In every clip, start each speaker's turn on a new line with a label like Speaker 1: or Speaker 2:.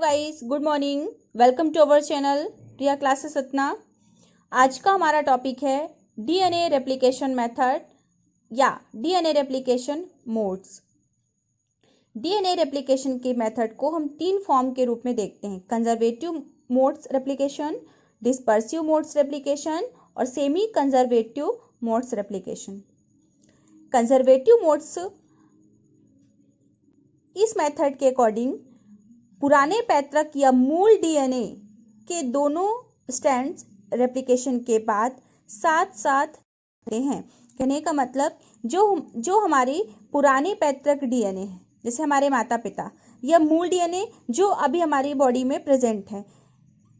Speaker 1: Guys, good morning. Welcome to our channel Priya classes Satna. आज का हमारा टॉपिक है डीएनए रेप्लिकेशन मेथड या DNA replication modes. DNA replication के मेथड को हम तीन फॉर्म के रूप में देखते हैं: conservative modes replication, dispersive modes replication और semi conservative modes replication. Conservative modes इस मेथड के अकॉर्डिंग पुराने पैतृक या मूल डीएनए के दोनों स्ट्रैंड्स रेप्लिकेशन के बाद साथ साथ रहते हैं। कहने का मतलब जो हमारी पुराने पैतृक डीएनए है, जैसे हमारे माता पिता, या मूल डीएनए जो अभी हमारी बॉडी में प्रेजेंट है,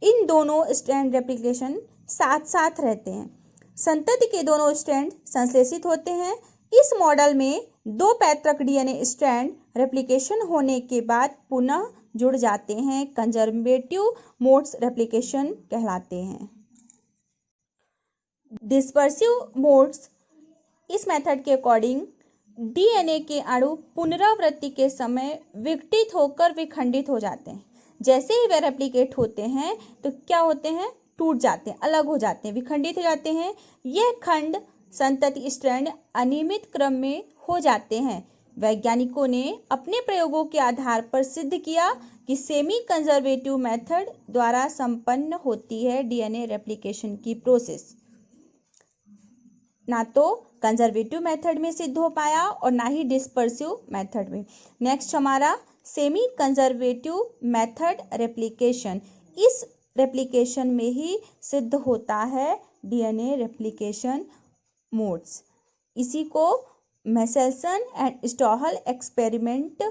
Speaker 1: इन दोनों स्ट्रैंड रेप्लिकेशन साथ साथ रहते हैं। संतति के दोनों स्ट्रैंड संश्लेषित होते हैं। इस मॉडल में दो पैतृक डीएनए स्ट्रैंड रेप्लिकेशन होने के बाद पुनः जुड़ जाते हैं। कंजर्वेटिव मोड्स रेप्लिकेशन कहलाते हैं। डिस्पर्सिव मोड्स इस मेथड के अकॉर्डिंग डीएनए के अणु पुनरावृत्ति के समय विघटित होकर विखंडित हो जाते हैं। जैसे ही वे रेप्लिकेट होते हैं तो क्या होते हैं? टूट जाते हैं, अलग हो जाते हैं, विखंडित हो जाते हैं। यह खंड संतति स्ट्रैंड अनियमित क्रम में हो जाते हैं। वैज्ञानिकों ने अपने प्रयोगों के आधार पर सिद्ध किया कि सेमी कंजर्वेटिव मेथड द्वारा संपन्न होती है डीएनए रेप्लिकेशन की प्रोसेस। ना तो कंजर्वेटिव मेथड में सिद्ध हो पाया और ना ही डिस्पर्सिव मेथड में। नेक्स्ट हमारा सेमी कंजर्वेटिव मेथड रेप्लिकेशन। इस रेप्लिकेशन में ही सिद्ध होता है डीएनए रेप्लिकेशन मोड्स। इसी को मेसेल्सन एंड स्टॉहल एक्सपेरिमेंट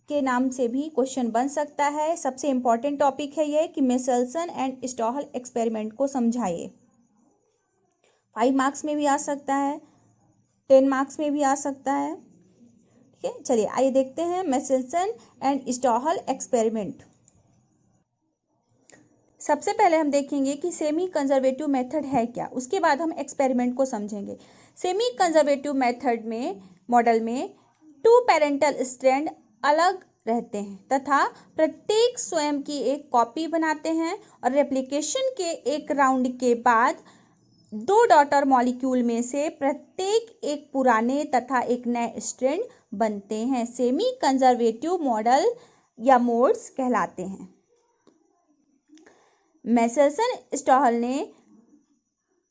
Speaker 1: के नाम से भी क्वेश्चन बन सकता है। सबसे इंपॉर्टेंट टॉपिक है ये कि मेसेल्सन एंड स्टॉहल एक्सपेरिमेंट को समझाइए। 5 मार्क्स में भी आ सकता है, 10 मार्क्स में भी आ सकता है। ठीक है, चलिए आइए देखते हैं मेसेल्सन एंड स्टॉहल एक्सपेरिमेंट। सबसे पहले हम देखेंगे कि सेमी कंजर्वेटिव मेथड है क्या, उसके बाद हम एक्सपेरिमेंट को समझेंगे। सेमी कंजर्वेटिव मेथड में मॉडल में 2 पैरेंटल स्ट्रैंड अलग रहते हैं तथा प्रत्येक स्वयं की एक कॉपी बनाते हैं और रेप्लिकेशन के एक राउंड के बाद 2 डॉटर मॉलिक्यूल में से प्रत्येक एक पुराने तथा एक नए स्ट्रैंड बनते हैं। सेमी कंजर्वेटिव मॉडल या मोड्स कहलाते हैं। मेसेल्सन स्टॉहल ने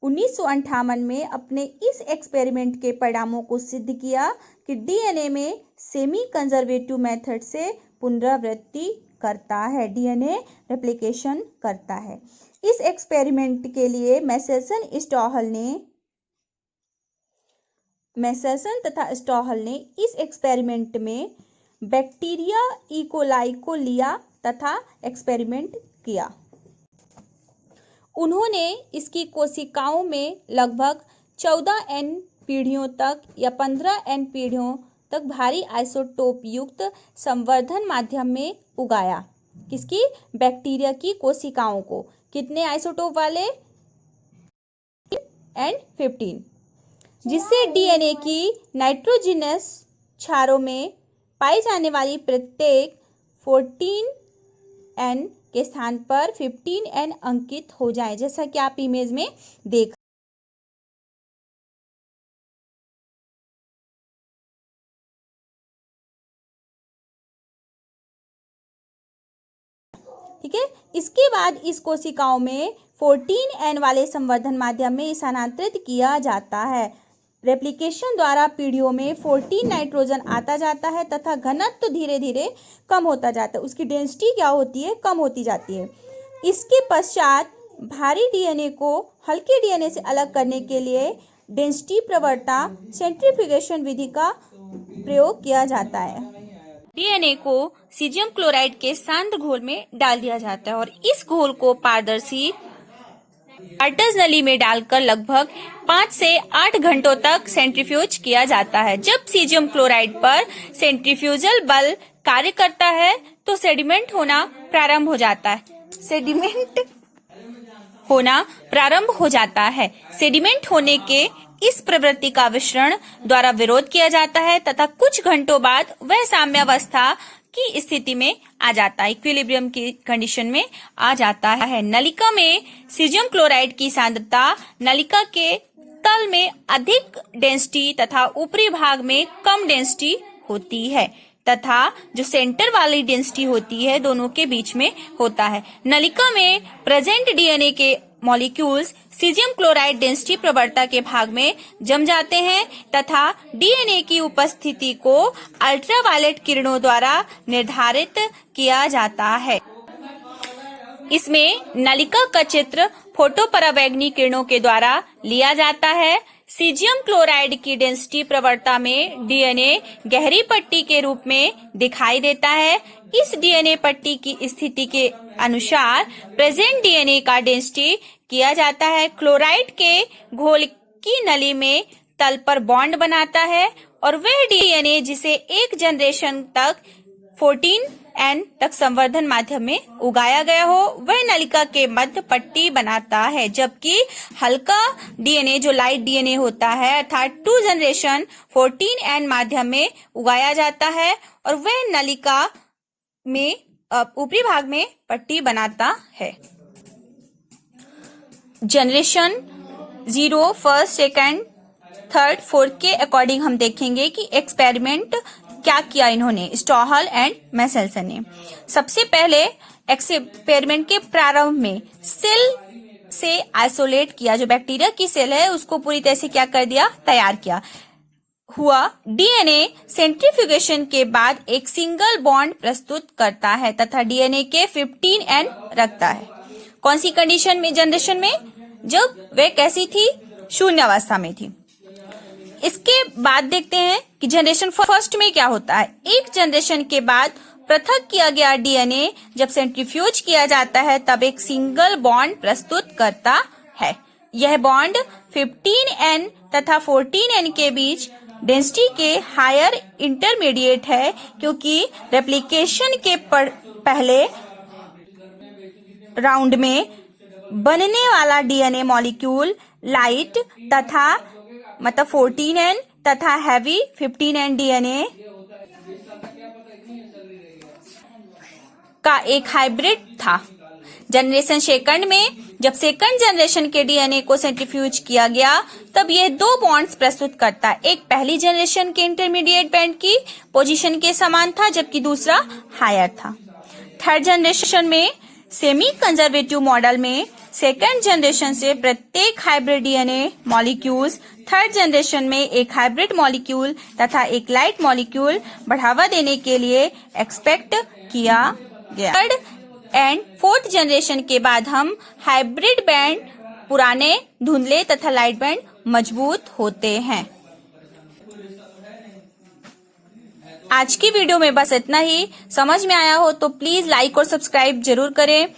Speaker 1: 1958 में अपने इस एक्सपेरिमेंट के परिणामों को सिद्ध किया कि डीएनए में सेमी कंजर्वेटिव मेथड से पुनरावृत्ति करता है, डीएनए रेप्लिकेशन करता है। इस एक्सपेरिमेंट के लिए मेसेल्सन तथा स्टॉहल ने इस एक्सपेरिमेंट में बैक्टीरिया ई कोलाई को लिया तथा एक्सपेरिमेंट किया। उन्होंने इसकी कोशिकाओं में लगभग 14N पीढ़ियों तक या 15N पीढ़ियों तक भारी आइसोटोप युक्त संवर्धन माध्यम में उगाया। किसकी? बैक्टीरिया की कोशिकाओं को। कितने आइसोटोप वाले? N15, जिससे डीएनए की नाइट्रोजनस क्षारों में पाई जाने वाली प्रत्येक 14N के स्थान पर 15N अंकित हो जाए, जैसा कि आप इमेज में देख। ठीक है, इसके बाद इस कोशिकाओं में 14N वाले संवर्धन माध्यम में स्थानांतरित किया जाता है। रेप्लिकेशन द्वारा पीढ़ियों में 14 नाइट्रोजन आता जाता है तथा घनत्व तो धीरे धीरे कम होता जाता है। उसकी डेंसिटी क्या होती है? कम होती जाती है। इसके पश्चात भारी डीएनए को हल्के डीएनए से अलग करने के लिए डेंसिटी प्रवणता सेंट्रीफ्यूगेशन विधि का प्रयोग किया जाता है। डीएनए को सीजियम क्लोराइड के सांद्र घोल में डाल दिया जाता है और इस घोल को पारदर्शी कार्टज नली में डालकर लगभग 5 से 8 घंटों तक सेंट्रीफ्यूज किया जाता है। जब सीजियम क्लोराइड पर सेंट्रीफ्यूजल बल कार्य करता है तो सेडिमेंट होना प्रारंभ हो जाता है। सेडिमेंट होने के इस प्रवृत्ति का विसरण द्वारा विरोध किया जाता है तथा कुछ घंटों बाद वह साम्यावस्था की स्थिति में आ जाता है, इक्विलिब्रियम की कंडीशन में आ जाता है। नलिका में सीजियम क्लोराइड की सांद्रता नलिका के तल में अधिक डेंसिटी तथा ऊपरी भाग में कम डेंसिटी होती है तथा जो सेंटर वाली डेंसिटी होती है दोनों के बीच में होता है। नलिका में प्रेजेंट डीएनए के मॉलिक्यूल्स सीजियम क्लोराइड डेंसिटी प्रवणता के भाग में जम जाते हैं तथा डीएनए की उपस्थिति को अल्ट्रावायलेट किरणों द्वारा निर्धारित किया जाता है। इसमें नलिका का चित्र फोटोपरावैंगनी किरणों के द्वारा लिया जाता है। सीजियम क्लोराइड की डेंसिटी प्रवणता में डीएनए गहरी पट्टी के रूप में दिखाई देता है। इस डीएनए पट्टी की स्थिति के अनुसार प्रेजेंट डीएनए का डेंसिटी किया जाता है। क्लोराइड के घोल की नली में तल पर बॉन्ड बनाता है और वह डीएनए जिसे एक जनरेशन तक 14N तक संवर्धन माध्यम में उगाया गया हो वह नलिका के मध्य पट्टी बनाता है, जबकि हल्का डीएनए जो लाइट डीएनए होता है अर्थात 2 जनरेशन 14N माध्यम में उगाया जाता है और वह नलिका में ऊपरी भाग में पट्टी बनाता है। Generation 0, first, second, third, fourth के अकॉर्डिंग हम देखेंगे कि एक्सपेरिमेंट क्या किया इन्होंने, स्टॉहल एंड मेसेल्सन ने। सबसे पहले एक्सपेरिमेंट के प्रारंभ में सेल से आइसोलेट किया, जो बैक्टीरिया की सेल है उसको पूरी तरह से क्या कर दिया, तैयार किया। हुआ डीएनए सेंट्रीफ्यूगेशन के बाद एक सिंगल बॉन्ड प्रस्तुत करता है तथा डीएनए के 15N रखता है। कौन सी कंडीशन में, जनरेशन में, जब वह कैसी थी, शून्य अवस्था में थी। इसके बाद देखते हैं कि जनरेशन फर्स्ट में क्या होता है। एक जनरेशन के बाद पृथक किया गया डीएनए जब सेंट्रीफ्यूज किया जाता है तब एक सिंगल बॉन्ड प्रस्तुत करता है। यह बॉन्ड 15N तथा 14N के बीच डेंसिटी के हायर इंटरमीडिएट है, क्योंकि रेप्लिकेशन के पहले राउंड में बनने वाला डीएनए मॉलिक्यूल लाइट तथा मतलब 14N तथा हैवी 15N डीएनए का एक हाइब्रिड था। जनरेशन सेकंड में जब सेकंड जनरेशन के डीएनए को सेंट्रीफ्यूज किया गया तब यह 2 बॉन्ड्स प्रस्तुत करता है। एक पहली जनरेशन के इंटरमीडिएट बैंड की पोजीशन के समान था जबकि दूसरा हायर था। थर्ड जनरेशन में सेमी कंजर्वेटिव मॉडल में सेकंड जनरेशन से प्रत्येक hybrid DNA molecules third generation में एक हाइब्रिड मॉलिक्यूल तथा एक लाइट मॉलिक्यूल बढ़ावा देने के लिए एक्सपेक्ट किया गया। थर्ड एंड फोर्थ जनरेशन के बाद हम हाइब्रिड बैंड पुराने, धुंधले तथा लाइट बैंड मजबूत होते हैं। आज की वीडियो में बस इतना ही। समझ में आया हो तो प्लीज लाइक और सब्सक्राइब जरूर करें।